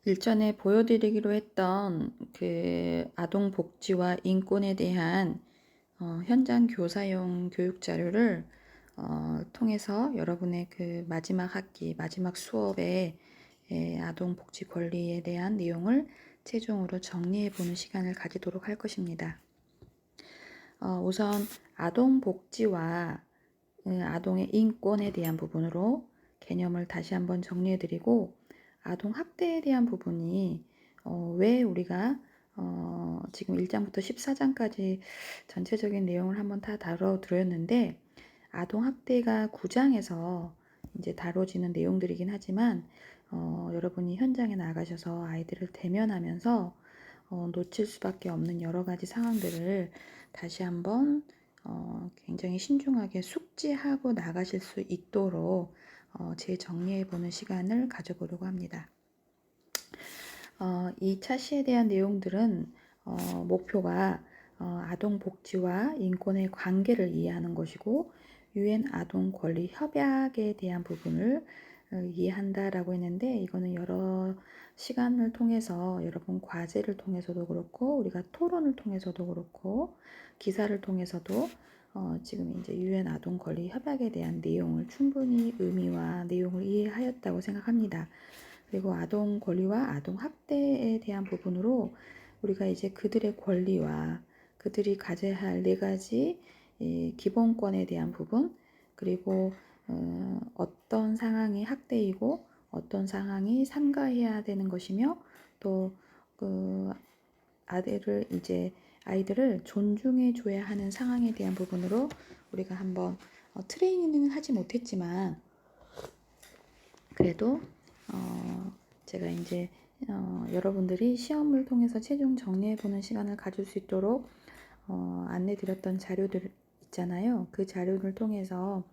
일전에 보여드리기로 했던 그 아동 복지와 인권에 대한 현장 교사용 교육 자료를 통해서 여러분의 그 마지막 학기, 마지막 수업에 아동 복지 권리에 대한 내용을 최종으로 정리해 보는 시간을 가지도록 할 것입니다. 우선 아동 복지와 아동의 인권에 대한 부분으로 개념을 다시 한번 정리해 드리고, 아동 학대에 대한 부분이 왜 우리가 지금 1장부터 14장까지 전체적인 내용을 한번 다 다뤄드렸는데, 아동 학대가 9장에서 이제 다뤄지는 내용들이긴 하지만 여러분이 현장에 나가셔서 아이들을 대면하면서 놓칠 수밖에 없는 여러 가지 상황들을 다시 한번 굉장히 신중하게 숙지하고 나가실 수 있도록 재정리해보는 시간을 가져보려고 합니다. 이 차시에 대한 내용들은 목표가 아동 복지와 인권의 관계를 이해하는 것이고, UN 아동 권리 협약에 대한 부분을 이해한다라고 했는데, 이거는 여러 시간을 통해서 여러분 과제를 통해서도 그렇고, 우리가 토론을 통해서도 그렇고, 기사를 통해서도 지금 이제 UN 아동 권리 협약에 대한 내용을 충분히 의미와 내용을 이해하였다고 생각합니다. 그리고 아동 권리와 아동 학대에 대한 부분으로 우리가 이제 그들의 권리와 그들이 가져야 할 4가지 기본권에 대한 부분, 그리고 어떤 상황이 학대이고 어떤 상황이 삼가해야 되는 것이며, 또 그 아이들을 존중해 줘야 하는 상황에 대한 부분으로 우리가 한번 트레이닝은 하지 못했지만, 그래도 제가 이제 여러분들이 시험을 통해서 최종 정리해보는 시간을 가질 수 있도록 안내드렸던 자료들 있잖아요. 그 자료를 통해서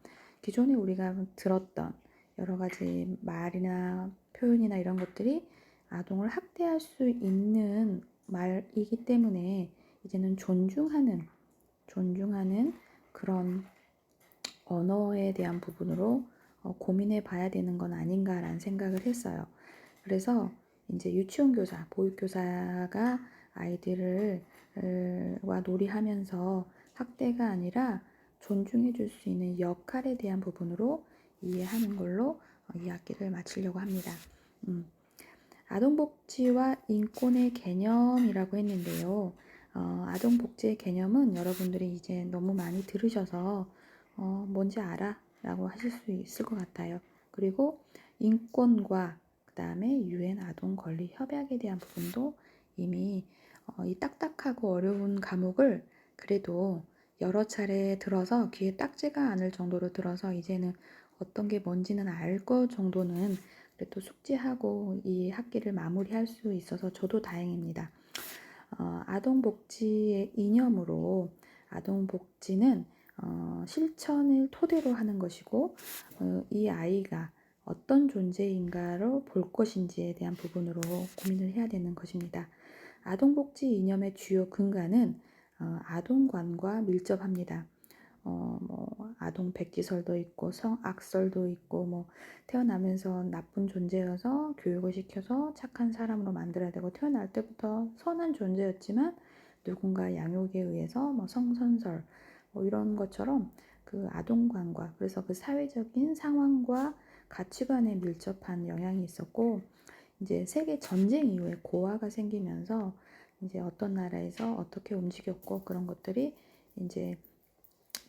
기존에 우리가 들었던 여러 가지 말이나 표현이나 이런 것들이 아동을 학대할 수 있는 말이기 때문에, 이제는 존중하는 그런 언어에 대한 부분으로 고민해 봐야 되는 건 아닌가라는 생각을 했어요. 그래서 이제 유치원 교사, 보육교사가 아이들을 와 놀이하면서 학대가 아니라 존중해 줄 수 있는 역할에 대한 부분으로 이해하는 걸로 이 학기를 마치려고 합니다. 아동복지와 인권의 개념이라고 했는데요. 아동복지의 개념은 여러분들이 이제 너무 많이 들으셔서 뭔지 알아? 라고 하실 수 있을 것 같아요. 그리고 인권과 그 다음에 UN 아동 권리 협약에 대한 부분도 이미 이 딱딱하고 어려운 과목을 그래도 여러 차례 들어서 귀에 딱지가 않을 정도로 들어서 이제는 어떤 게 뭔지는 알 것 정도는 그래도 숙지하고 이 학기를 마무리할 수 있어서 저도 다행입니다. 아동복지의 이념으로 아동복지는 실천을 토대로 하는 것이고, 이 아이가 어떤 존재인가로 볼 것인지에 대한 부분으로 고민을 해야 되는 것입니다. 아동복지 이념의 주요 근간은 아동관과 밀접합니다. 아동 백지설도 있고 성악설도 있고, 태어나면서 나쁜 존재여서 교육을 시켜서 착한 사람으로 만들어야 되고, 태어날 때부터 선한 존재였지만 누군가 양육에 의해서 성선설 이런 것처럼 그 아동관과, 그래서 그 사회적인 상황과 가치관에 밀접한 영향이 있었고, 이제 세계 전쟁 이후에 고아가 생기면서 이제 어떤 나라에서 어떻게 움직였고, 그런 것들이 이제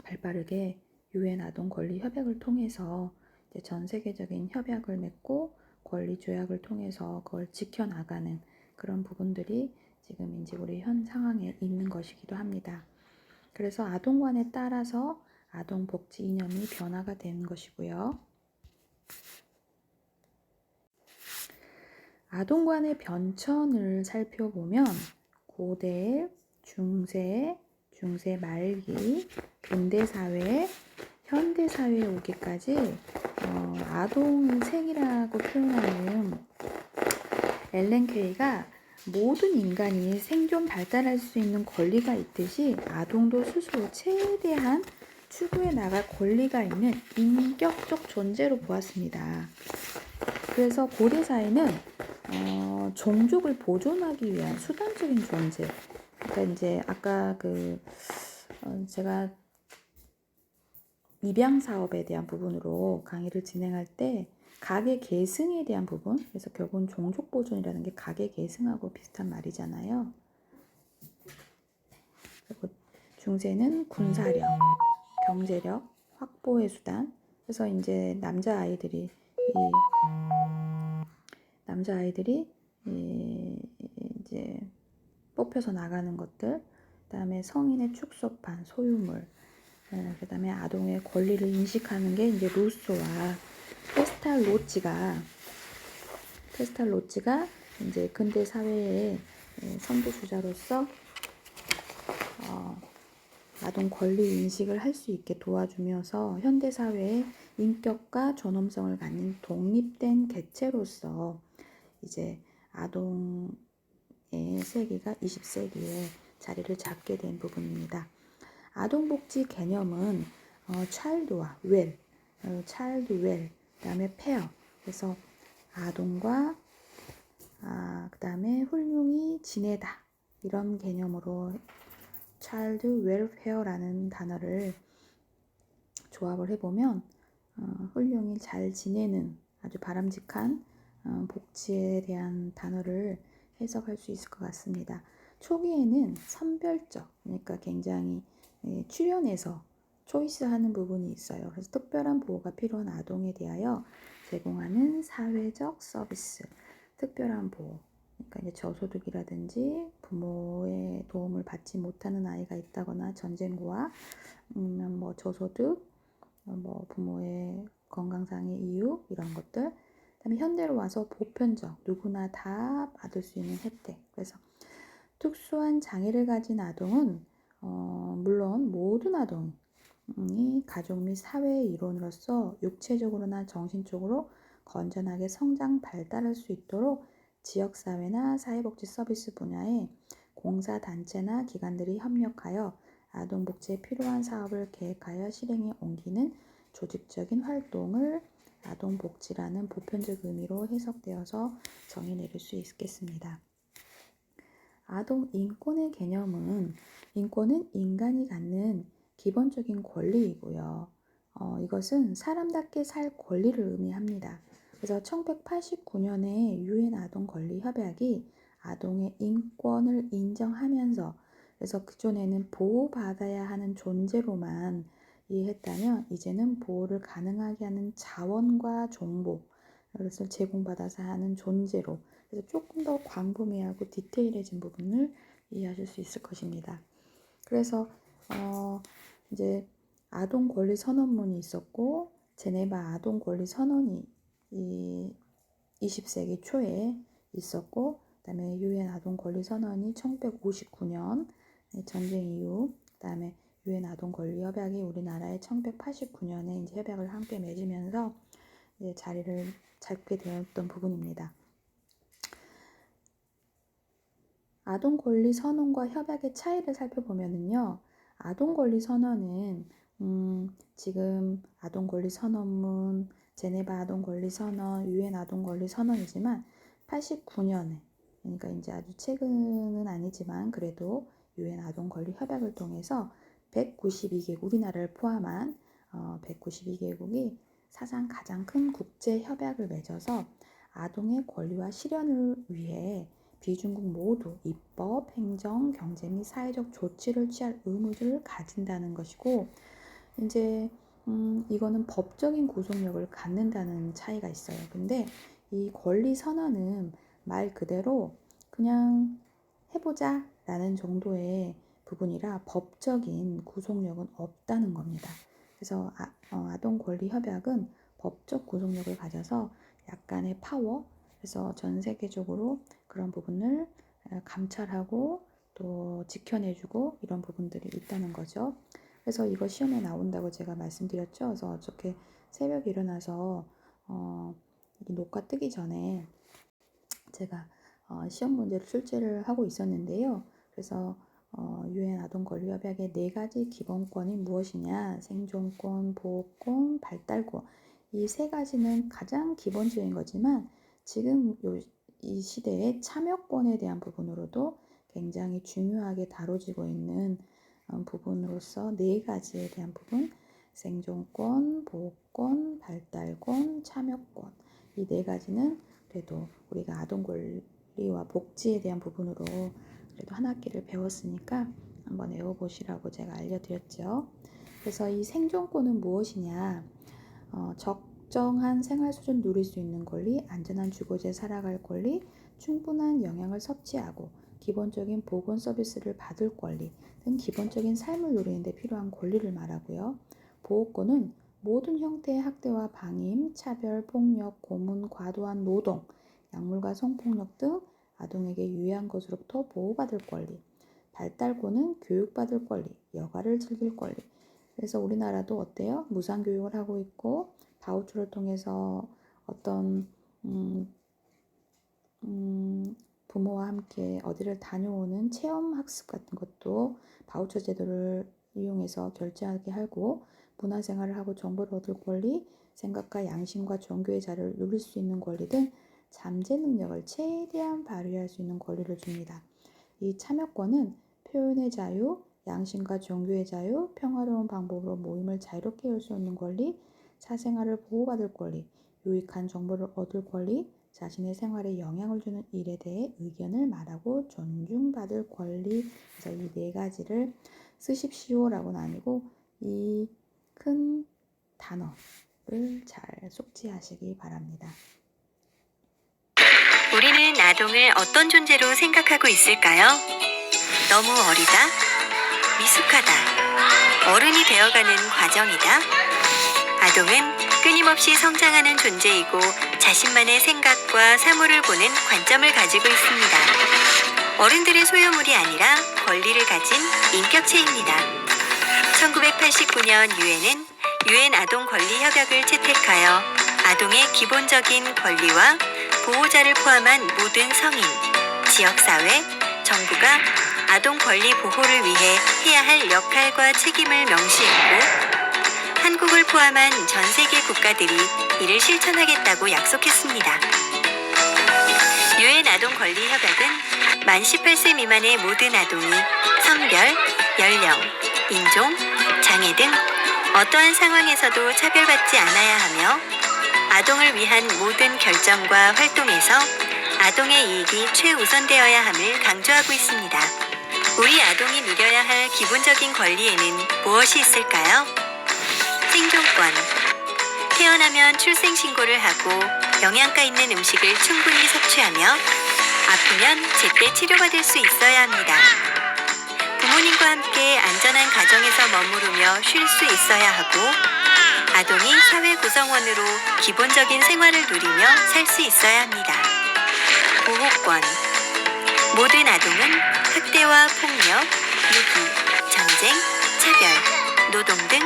발빠르게 UN 아동 권리 협약을 통해서 이제 전 세계적인 협약을 맺고 권리 조약을 통해서 그걸 지켜나가는 그런 부분들이 지금 이제 우리 현 상황에 있는 것이기도 합니다. 그래서 아동관에 따라서 아동 복지 이념이 변화가 되는 것이고요. 아동관의 변천을 살펴보면 고대, 중세 말기, 근대사회, 현대사회에 오기까지 아동의 생이라고 표현하는 엘렌 케이가 모든 인간이 생존 발달할 수 있는 권리가 있듯이 아동도 스스로 최대한 추구해 나갈 권리가 있는 인격적 존재로 보았습니다. 그래서 고대 사회는 종족을 보존하기 위한 수단적인 존재. 그러니까 이제 아까 제가 입양 사업에 대한 부분으로 강의를 진행할 때 가계 계승에 대한 부분, 그래서 결국은 종족 보존이라는 게 가계 계승하고 비슷한 말이잖아요. 그리고 중세는 군사력, 경제력, 확보의 수단. 그래서 이제 남자아이들이 이제 뽑혀서 나가는 것들, 그다음에 성인의 축소판, 소유물, 그다음에 아동의 권리를 인식하는 게 이제 루소와 페스탈로치가 이제 근대 사회의 선도주자로서 아동 권리 인식을 할 수 있게 도와주면서 현대 사회의 인격과 존엄성을 갖는 독립된 개체로서 이제 아동의 세계가 20세기에 자리를 잡게 된 부분입니다. 아동복지 개념은 child와 well, child well, 그다음에 pair, 그래서 아동과 그다음에 훌륭히 지내다, 이런 개념으로 child welfare라는 단어를 조합을 해보면 훌륭히 잘 지내는 아주 바람직한 복지에 대한 단어를 해석할 수 있을 것 같습니다. 초기에는 선별적, 그러니까 굉장히 출연해서 초이스하는 부분이 있어요. 그래서 특별한 보호가 필요한 아동에 대하여 제공하는 사회적 서비스, 특별한 보호. 그러니까 이제 저소득이라든지 부모의 도움을 받지 못하는 아이가 있다거나 전쟁고와 뭐 저소득, 뭐 부모의 건강상의 이유, 이런 것들. 그다음에 현대로 와서 보편적, 누구나 다 받을 수 있는 혜택. 그래서 특수한 장애를 가진 아동은 물론 모든 아동이 가족 및 사회의 일원으로서 육체적으로나 정신적으로 건전하게 성장 발달할 수 있도록 지역사회나 사회복지 서비스 분야에 공사단체나 기관들이 협력하여 아동복지에 필요한 사업을 계획하여 실행에 옮기는 조직적인 활동을 아동복지라는 보편적 의미로 해석되어서 정의 내릴 수 있겠습니다. 아동 인권의 개념은, 인권은 인간이 갖는 기본적인 권리이고요. 이것은 사람답게 살 권리를 의미합니다. 그래서 1989년에 유엔 아동 권리 협약이 아동의 인권을 인정하면서, 그래서 그전에는 보호받아야 하는 존재로만 이해했다면 이제는 보호를 가능하게 하는 자원과 정보, 그래서 제공받아서 하는 존재로, 그래서 조금 더 광범위하고 디테일해진 부분을 이해하실 수 있을 것입니다. 그래서 이제 아동 권리 선언문이 있었고, 제네바 아동 권리 선언이 이 20세기 초에 있었고, 그다음에 유엔 아동 권리 선언이 1959년 전쟁 이후, 그다음에 유엔 아동 권리 협약이 우리나라에 1989년에 이제 협약을 함께 맺으면서 이제 자리를 잡게 되었던 부분입니다. 아동 권리 선언과 협약의 차이를 살펴보면요, 아동 권리 선언은 지금 아동 권리 선언문, 제네바 아동 권리 선언, 유엔 아동 권리 선언이지만 89년에, 그러니까 이제 아주 최근은 아니지만 그래도 유엔 아동 권리 협약을 통해서 192개국, 우리나라를 포함한 192개국이 사상 가장 큰 국제 협약을 맺어서 아동의 권리와 실현을 위해 비중국 모두 입법, 행정, 경제 및 사회적 조치를 취할 의무를 가진다는 것이고, 이제 이거는 법적인 구속력을 갖는다는 차이가 있어요. 근데 이 권리 선언은 말 그대로 그냥 해보자 라는 정도의 부분이라 법적인 구속력은 없다는 겁니다. 그래서 아동 권리 협약은 법적 구속력을 가져서 약간의 파워, 그래서 전 세계적으로 그런 부분을 감찰하고 또 지켜내주고 이런 부분들이 있다는 거죠. 그래서 이거 시험에 나온다고 제가 말씀드렸죠. 그래서 어저께 새벽에 일어나서 이 녹화 뜨기 전에 제가 시험 문제를 출제를 하고 있었는데요. 그래서 유엔 아동 권리 협약의 4가지 기본권이 무엇이냐? 생존권, 보호권, 발달권. 이 3가지는 가장 기본적인 거지만 지금 이 시대의 참여권에 대한 부분으로도 굉장히 중요하게 다뤄지고 있는 부분으로서 네 가지에 대한 부분, 생존권, 보호권, 발달권, 참여권, 이 네 가지는 그래도 우리가 아동 권리와 복지에 대한 부분으로 그래도 한 학기를 배웠으니까 한번 외워보시라고 제가 알려드렸죠. 그래서 이 생존권은 무엇이냐? 적정한 생활 수준 누릴 수 있는 권리, 안전한 주거지에 살아갈 권리, 충분한 영양을 섭취하고 기본적인 보건 서비스를 받을 권리 등 기본적인 삶을 누리는 데 필요한 권리를 말하고요. 보호권은 모든 형태의 학대와 방임, 차별, 폭력, 고문, 과도한 노동, 약물과 성폭력 등 아동에게 유해한 것으로부터 보호받을 권리. 발달권은 교육받을 권리, 여가를 즐길 권리. 그래서 우리나라도 어때요? 무상교육을 하고 있고 바우처를 통해서 어떤 부모와 함께 어디를 다녀오는 체험학습 같은 것도 바우처 제도를 이용해서 결제하게 하고 문화생활을 하고 정보를 얻을 권리, 생각과 양심과 종교의 자유를 누릴 수 있는 권리 등 잠재 능력을 최대한 발휘할 수 있는 권리를 줍니다. 이 참여권은 표현의 자유, 양심과 종교의 자유, 평화로운 방법으로 모임을 자유롭게 열 수 있는 권리, 사생활을 보호받을 권리, 유익한 정보를 얻을 권리, 자신의 생활에 영향을 주는 일에 대해 의견을 말하고 존중받을 권리. 그래서 이 네 가지를 쓰십시오라고는 아니고 이 큰 단어를 잘 숙지하시기 바랍니다. 우리는 아동을 어떤 존재로 생각하고 있을까요? 너무 어리다? 미숙하다? 어른이 되어가는 과정이다? 아동은 끊임없이 성장하는 존재이고 자신만의 생각과 사물을 보는 관점을 가지고 있습니다. 어른들의 소유물이 아니라 권리를 가진 인격체입니다. 1989년 유엔은 유엔 아동 권리 협약을 채택하여 아동의 기본적인 권리와 보호자를 포함한 모든 성인, 지역사회, 정부가 아동 권리 보호를 위해 해야 할 역할과 책임을 명시했고 한국을 포함한 전 세계 국가들이 이를 실천하겠다고 약속했습니다. 유엔 아동 권리 협약은 만 18세 미만의 모든 아동이 성별, 연령, 인종, 장애 등 어떠한 상황에서도 차별받지 않아야 하며 아동을 위한 모든 결정과 활동에서 아동의 이익이 최우선되어야 함을 강조하고 있습니다. 우리 아동이 누려야 할 기본적인 권리에는 무엇이 있을까요? 생존권. 태어나면 출생신고를 하고 영양가 있는 음식을 충분히 섭취하며 아프면 제때 치료받을 수 있어야 합니다. 부모님과 함께 안전한 가정에서 머무르며 쉴 수 있어야 하고 아동이 사회 구성원으로 기본적인 생활을 누리며 살 수 있어야 합니다. 보호권. 모든 아동은 학대와 폭력, 유기, 전쟁, 차별, 노동 등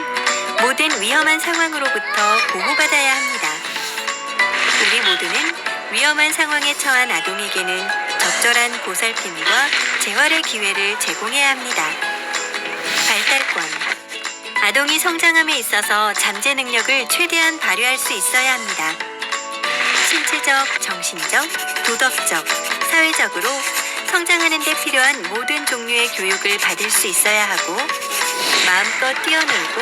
모든 위험한 상황으로부터 보호받아야 합니다. 우리 모두는 위험한 상황에 처한 아동에게는 적절한 보살핌과 재활의 기회를 제공해야 합니다. 발달권. 아동이 성장함에 있어서 잠재 능력을 최대한 발휘할 수 있어야 합니다. 신체적, 정신적, 도덕적, 사회적으로 성장하는 데 필요한 모든 종류의 교육을 받을 수 있어야 하고 마음껏 뛰어놀고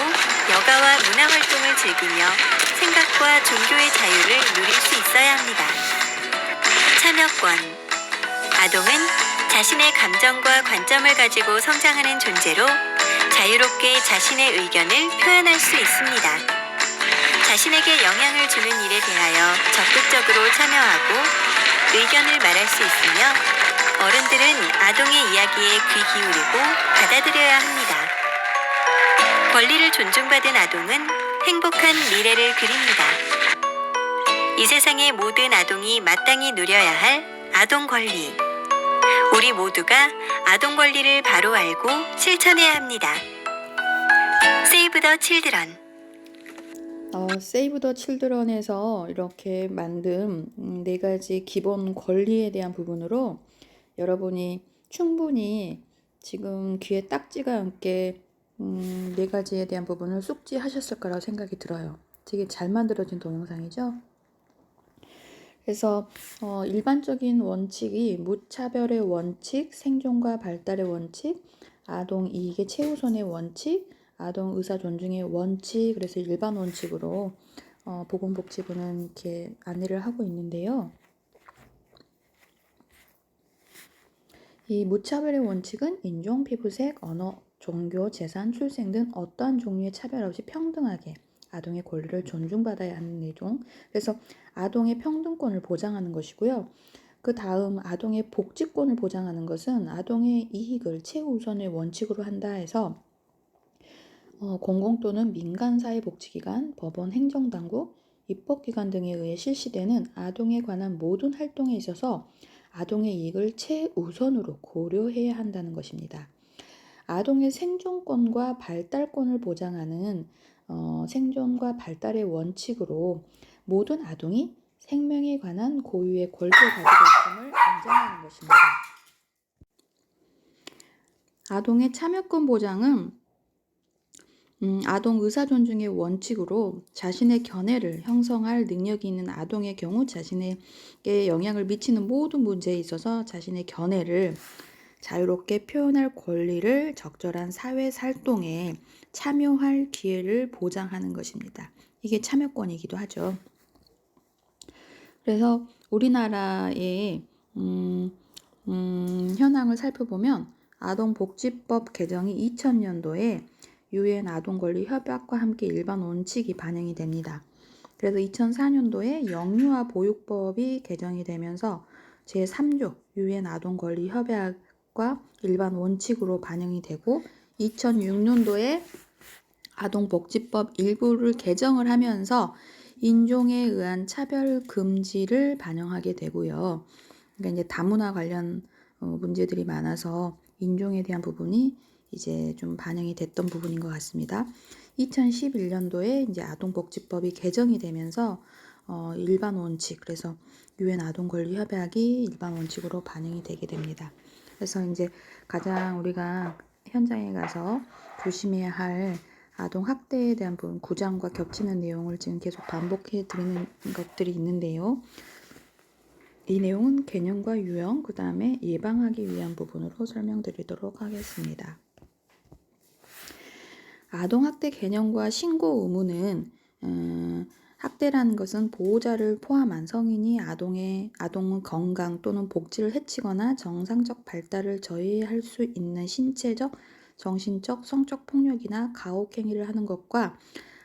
여가와 문화활동을 즐기며 생각과 종교의 자유를 누릴 수 있어야 합니다. 참여권. 아동은 자신의 감정과 관점을 가지고 성장하는 존재로 자유롭게 자신의 의견을 표현할 수 있습니다. 자신에게 영향을 주는 일에 대하여 적극적으로 참여하고 의견을 말할 수 있으며 어른들은 아동의 이야기에 귀 기울이고 받아들여야 합니다. 권리를 존중받은 아동은 행복한 미래를 그립니다. 이 세상의 모든 아동이 마땅히 누려야 할 아동 권리. 우리 모두가 아동 권리를 바로 알고 실천해야 합니다. 세이브 더 칠드런. 세이브 더 칠드런에서 이렇게 만든 네 가지 기본 권리에 대한 부분으로 여러분이 충분히 지금 귀에 딱지가 않게 네 가지에 대한 부분을 숙지하셨을 거라고 생각이 들어요. 되게 잘 만들어진 동영상이죠. 그래서 일반적인 원칙이 무차별의 원칙, 생존과 발달의 원칙, 아동 이익의 최우선의 원칙, 아동 의사 존중의 원칙, 그래서 일반 원칙으로 보건복지부는 이렇게 안내를 하고 있는데요. 이 무차별의 원칙은 인종, 피부색, 언어, 종교, 재산, 출생 등 어떠한 종류의 차별 없이 평등하게 아동의 권리를 존중받아야 하는 내용. 그래서 아동의 평등권을 보장하는 것이고요. 그 다음 아동의 복지권을 보장하는 것은 아동의 이익을 최우선의 원칙으로 한다 해서 공공 또는 민간사회복지기관, 법원, 행정당국, 입법기관 등에 의해 실시되는 아동에 관한 모든 활동에 있어서 아동의 이익을 최우선으로 고려해야 한다는 것입니다. 아동의 생존권과 발달권을 보장하는 생존과 발달의 원칙으로 모든 아동이 생명에 관한 고유의 권리를 가지고 있음을 인정하는 것입니다. 아동의 참여권 보장은 아동 의사 존중의 원칙으로 자신의 견해를 형성할 능력이 있는 아동의 경우 자신에게 영향을 미치는 모든 문제에 있어서 자신의 견해를 자유롭게 표현할 권리를 적절한 사회 활동에 참여할 기회를 보장하는 것입니다. 이게 참여권이기도 하죠. 그래서 우리나라의 현황을 살펴보면 아동복지법 개정이 2000년도에 유엔 아동권리 협약과 함께 일반 원칙이 반영이 됩니다. 그래서 2004년도에 영유아 보육법이 개정이 되면서 제3조 유엔 아동권리 협약과 일반 원칙으로 반영이 되고 2006년도에 아동복지법 일부를 개정을 하면서 인종에 의한 차별 금지를 반영하게 되고요. 그러니까 이제 다문화 관련 문제들이 많아서 인종에 대한 부분이 이제 좀 반영이 됐던 부분인 것 같습니다. 2011년도에 이제 아동복지법이 개정이 되면서 일반 원칙, 그래서 유엔 아동권리 협약이 일반 원칙으로 반영이 되게 됩니다. 그래서 이제 가장 우리가 현장에 가서 조심해야 할 아동 학대에 대한 부분 9장과 겹치는 내용을 지금 계속 반복해 드리는 것들이 있는데요. 이 내용은 개념과 유형, 그 다음에 예방하기 위한 부분으로 설명드리도록 하겠습니다. 아동학대 개념과 신고 의무는 학대라는 것은 보호자를 포함한 성인이 아동의 건강 또는 복지를 해치거나 정상적 발달을 저해할 수 있는 신체적, 정신적, 성적 폭력이나 가혹행위를 하는 것과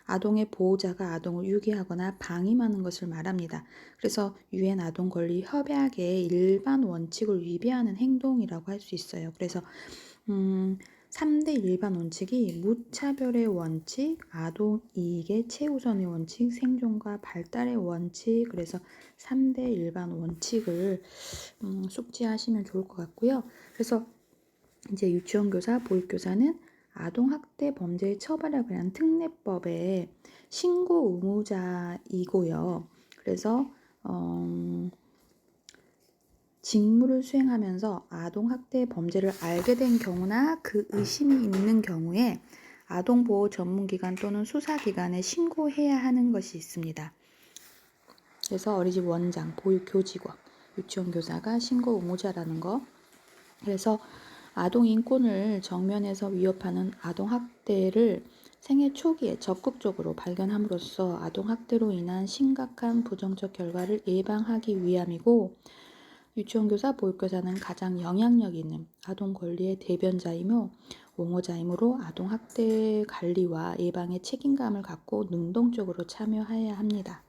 아동의 보호자가 아동을 유기하거나 방임하는 것을 말합니다. 그래서 유엔 아동권리 협약의 일반 원칙을 위배하는 행동이라고 할 수 있어요. 그래서 3대 일반 원칙이 무차별의 원칙, 아동 이익의 최우선의 원칙, 생존과 발달의 원칙, 그래서 3대 일반 원칙을 숙지하시면 좋을 것 같고요. 그래서 이제 유치원 교사, 보육교사는 아동학대 범죄의 처벌에 관한 특례법의 신고 의무자이고요. 그래서 직무를 수행하면서 아동학대 범죄를 알게 된 경우나 그 의심이 있는 경우에 아동보호 전문기관 또는 수사기관에 신고해야 하는 것이 있습니다. 그래서 어린이집 원장, 보육교직원, 유치원 교사가 신고 의무자라는 거. 그래서 아동 인권을 정면에서 위협하는 아동학대를 생애 초기에 적극적으로 발견함으로써 아동학대로 인한 심각한 부정적 결과를 예방하기 위함이고, 유치원 교사, 보육교사는 가장 영향력 있는 아동 권리의 대변자이며 옹호자이므로 아동 학대 관리와 예방에 책임감을 갖고 능동적으로 참여해야 합니다.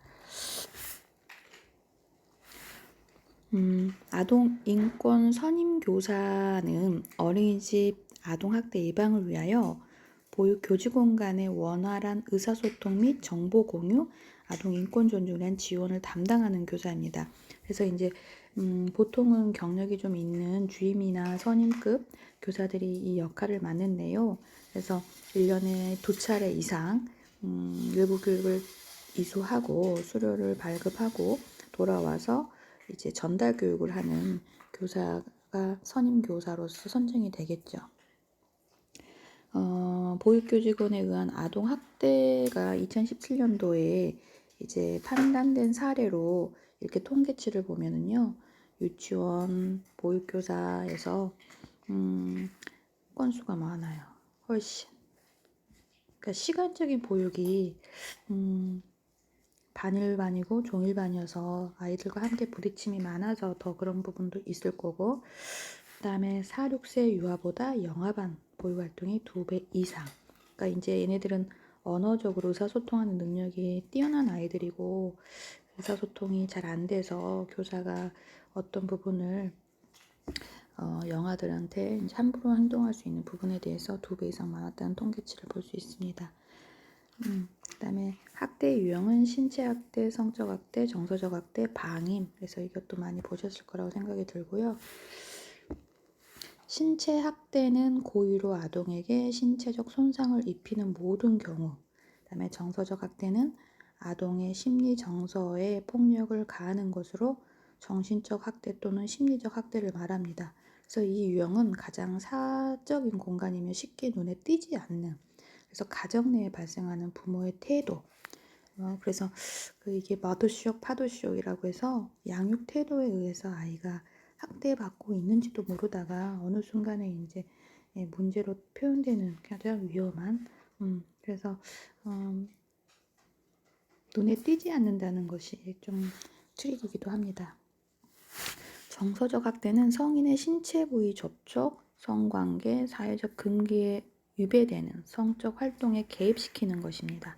아동 인권 선임 교사는 어린이집 아동 학대 예방을 위하여 보육 교직원 간의 원활한 의사소통 및 정보 공유, 아동 인권 존중에 대한 지원을 담당하는 교사입니다. 그래서 이제 보통은 경력이 좀 있는 주임이나 선임급 교사들이 이 역할을 맡는데요. 그래서 1년에 2차례 이상 외부 교육을 이수하고 수료를 발급하고 돌아와서 이제 전달 교육을 하는 교사가 선임 교사로서 선정이 되겠죠. 보육교직원에 의한 아동 학대가 2017년도에 이제 판단된 사례로 이렇게 통계치를 보면은요, 유치원, 보육교사에서 건수가 많아요. 훨씬. 그러니까 시간적인 보육이 반일반이고 종일반이어서 아이들과 함께 부딪힘이 많아서 더 그런 부분도 있을 거고, 그 다음에 4, 6세 유아보다 영아반 보육활동이 2배 이상. 그러니까 이제 얘네들은 언어적으로 의사소통하는 능력이 뛰어난 아이들이고, 의사소통이 잘 안 돼서 교사가 어떤 부분을 영아들한테 이제 함부로 행동할 수 있는 부분에 대해서 2배 이상 많았다는 통계치를 볼 수 있습니다. 그 다음에 학대 유형은 신체학대, 성적학대, 정서적학대, 방임. 그래서 이것도 많이 보셨을 거라고 생각이 들고요. 신체학대는 고의로 아동에게 신체적 손상을 입히는 모든 경우. 그 다음에 정서적 학대는 아동의 심리 정서에 폭력을 가하는 것으로 정신적 학대 또는 심리적 학대를 말합니다. 그래서 이 유형은 가장 사적인 공간이며 쉽게 눈에 띄지 않는, 그래서 가정 내에 발생하는 부모의 태도, 그래서 이게 머더쇼크, 파더쇼크이라고 해서 양육 태도에 의해서 아이가 학대받고 있는지도 모르다가 어느 순간에 이제 문제로 표현되는 가장 위험한, 그래서 눈에 띄지 않는다는 것이 좀 트릭이기도 합니다. 정서적 학대는 성인의 신체 부위 접촉, 성관계, 사회적 금기에 위배되는 성적 활동에 개입시키는 것입니다.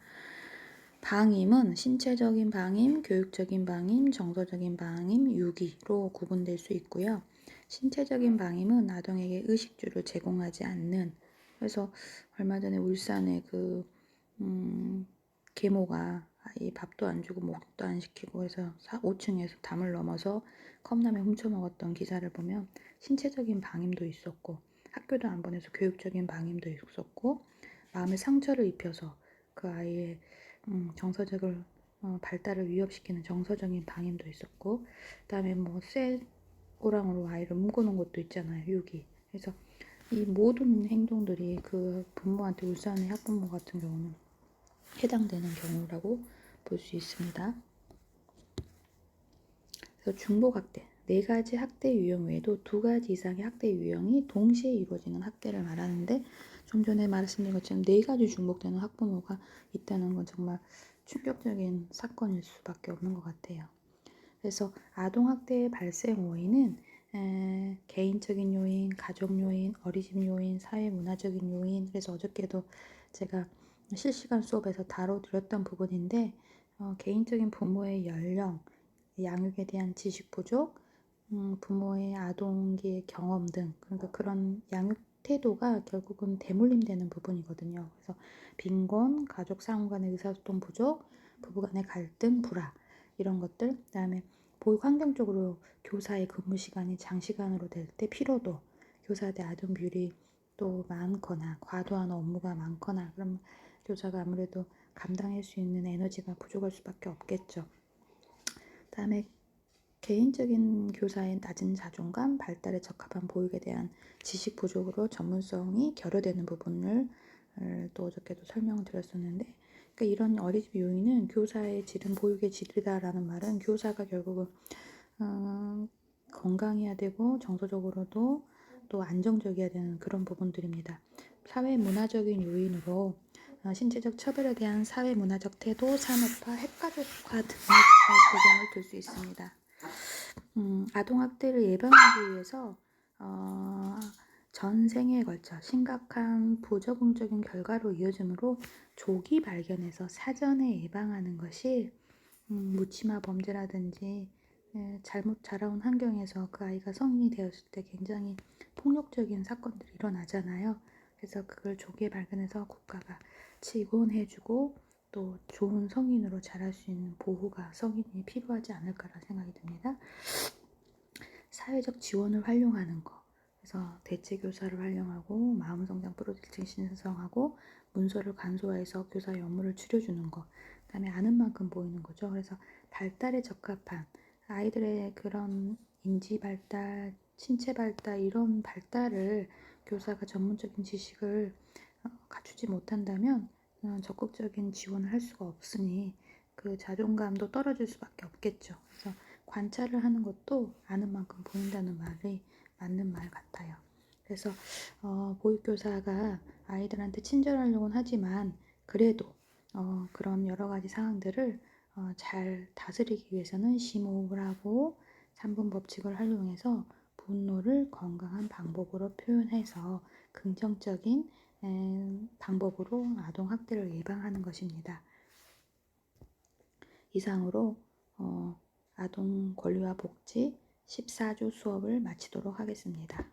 방임은 신체적인 방임, 교육적인 방임, 정서적인 방임, 유기로 구분될 수 있고요. 신체적인 방임은 아동에게 의식주를 제공하지 않는, 그래서 얼마 전에 울산에 계모가 아이 밥도 안 주고 목욕도 안 시키고 해서 5층에서 담을 넘어서 컵라면 훔쳐 먹었던 기사를 보면 신체적인 방임도 있었고, 학교도 안 보내서 교육적인 방임도 있었고, 마음의 상처를 입혀서 그 아이의 정서적을 발달을 위협시키는 정서적인 방임도 있었고, 그 다음에 뭐 쇠고랑으로 아이를 묶어놓은 것도 있잖아요, 유기. 그래서 이 모든 행동들이 그 부모한테 울산의 학부모 같은 경우는 해당되는 경우라고 볼 수 있습니다. 그래서 중복학대, 4가지 학대 유형 외에도 2가지 이상의 학대 유형이 동시에 이루어지는 학대를 말하는데, 좀 전에 말씀드린 것처럼 4가지 중복되는 학부모가 있다는 건 정말 충격적인 사건일 수밖에 없는 것 같아요. 그래서 아동학대의 발생 원인은 개인적인 요인, 가족 요인, 어린이집 요인, 사회문화적인 요인, 그래서 어저께도 제가 실시간 수업에서 다뤄드렸던 부분인데, 개인적인 부모의 연령, 양육에 대한 지식 부족, 부모의 아동기의 경험 등, 그러니까 그런 양육 태도가 결국은 대물림되는 부분이거든요. 그래서 빈곤, 가족 상호 간의 의사소통 부족, 부부 간의 갈등, 불화, 이런 것들, 그 다음에 보육 환경적으로 교사의 근무 시간이 장시간으로 될 때 피로도, 교사 대 아동 비율이 또 많거나 과도한 업무가 많거나, 그럼 교사가 아무래도 감당할 수 있는 에너지가 부족할 수밖에 없겠죠. 다음에 개인적인 교사의 낮은 자존감, 발달에 적합한 보육에 대한 지식 부족으로 전문성이 결여되는 부분을 또 어저께도 설명을 드렸었는데, 그러니까 이런 어린이집 요인은 교사의 질은 보육의 질이다라는 말은 교사가 결국은 건강해야 되고 정서적으로도 또 안정적이어야 되는 그런 부분들입니다. 사회문화적인 요인으로 신체적 처벌에 대한 사회문화적 태도, 산업화, 핵가족화 등의 배경을 들 수 있습니다. 아동학대를 예방하기 위해서 전생에 걸쳐 심각한 부적응적인 결과로 이어지므로 조기 발견해서 사전에 예방하는 것이 묻지마 범죄라든지 잘못 자라온 환경에서 그 아이가 성인이 되었을 때 굉장히 폭력적인 사건들이 일어나잖아요. 그래서 그걸 조기에 발견해서 국가가 지원해주고 또 좋은 성인으로 자랄 수 있는 보호가 성인이 필요하지 않을까라는 생각이 듭니다. 사회적 지원을 활용하는 거. 그래서 대체교사를 활용하고 마음성장 프로젝트 신청하고 문서를 간소화해서 교사의 업무를 줄여주는 거. 그 다음에 아는 만큼 보이는 거죠. 그래서 발달에 적합한 아이들의 그런 인지 발달, 신체 발달, 이런 발달을 교사가 전문적인 지식을 갖추지 못한다면 적극적인 지원을 할 수가 없으니 그 자존감도 떨어질 수밖에 없겠죠. 그래서 관찰을 하는 것도 아는 만큼 보인다는 말이 맞는 말 같아요. 그래서 보육교사가 아이들한테 친절하려고는 하지만 그래도 그런 여러 가지 상황들을 잘 다스리기 위해서는 심호흡을 하고 3분 법칙을 활용해서 분노를 건강한 방법으로 표현해서 긍정적인 방법으로 아동 학대를 예방하는 것입니다. 이상으로 아동 권리와 복지 14주 수업을 마치도록 하겠습니다.